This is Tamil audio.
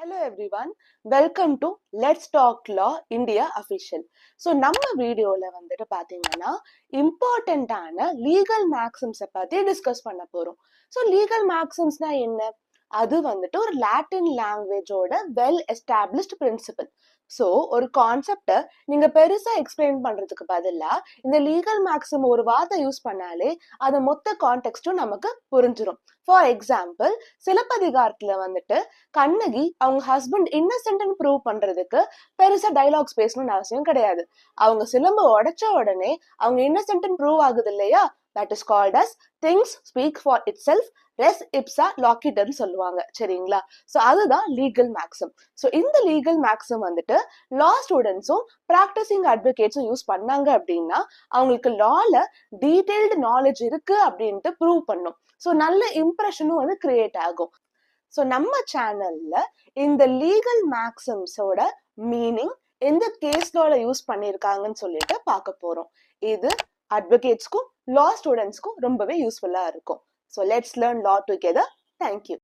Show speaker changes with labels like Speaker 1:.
Speaker 1: Hello everyone, welcome to Let's Talk Law India Official. So நம்ம வீடியோல வந்துட்டு பாத்தீங்கன்னா இம்பார்ட்டன்டான லீகல் மேக்ஸிம்ஸை பத்தி டிஸ்கஸ் பண்ண போறோம். ஸோ லீகல் மேக்ஸிம்ஸ்னா என்ன? அது வந்துட்டு ஒரு லாட்டின் லாங்குவேஜோட வெல் எஸ்டாப்ளிஷ்ட் பிரின்சிபல். ஸோ ஒரு கான்செப்டை நீங்க பெருசா எக்ஸ்பிளைன் பண்றதுக்கு பதிலா இந்த லீகல் மேக்ஸிம் ஒரு வார்த்தை யூஸ் பண்ணாலே அது மொத்த கான்டெக்ஸ்டும் நமக்கு புரிஞ்சிடும். ஃபார் எக்ஸாம்பிள், சிலப்பதிகாரத்துல வந்துட்டு கண்ணகி அவங்க ஹஸ்பண்ட் இன்னசென்ட்னு ப்ரூவ் பண்றதுக்கு பெருசா டைலாக்ஸ் பேசணும்னு அவசியம் கிடையாது. அவங்க சிலம்பு உடைச்ச உடனே அவங்க இன்னசென்ட்னு ப்ரூவ் ஆகுது இல்லையா? That is called as things speak for itself, ரெஸ் இப்சா லாக்கிட்னு சொல்லுவாங்க. சரிங்களா? ஸோ அதுதான் லீகல் மேக்ஸிம். ஸோ இந்த லீகல் மேக்ஸிம் வந்துட்டு லா ஸ்டூடெண்ட்ஸும் ப்ராக்டிசிங் அட்வொகேட்ஸும் யூஸ் பண்ணாங்க அப்படின்னா அவங்களுக்கு லால டீடைல்டு நாலேஜ் இருக்கு அப்படின்ட்டு ப்ரூவ் பண்ணும். ஸோ நல்ல இம்ப்ரெஷனும் வந்து கிரியேட் ஆகும். ஸோ நம்ம சேனல்ல இந்த லீகல் மேக்ஸிம்ஸோட மீனிங் எந்த கேஸ் லால யூஸ் பண்ணியிருக்காங்கன்னு சொல்லிட்டு பார்க்க போறோம். இது அட்வொகேட்ஸ்க்கும் லா ஸ்டூடெண்ட்ஸ்க்கும் ரொம்பவே யூஸ்ஃபுல்லா இருக்கும். So let's learn law together. Thank you.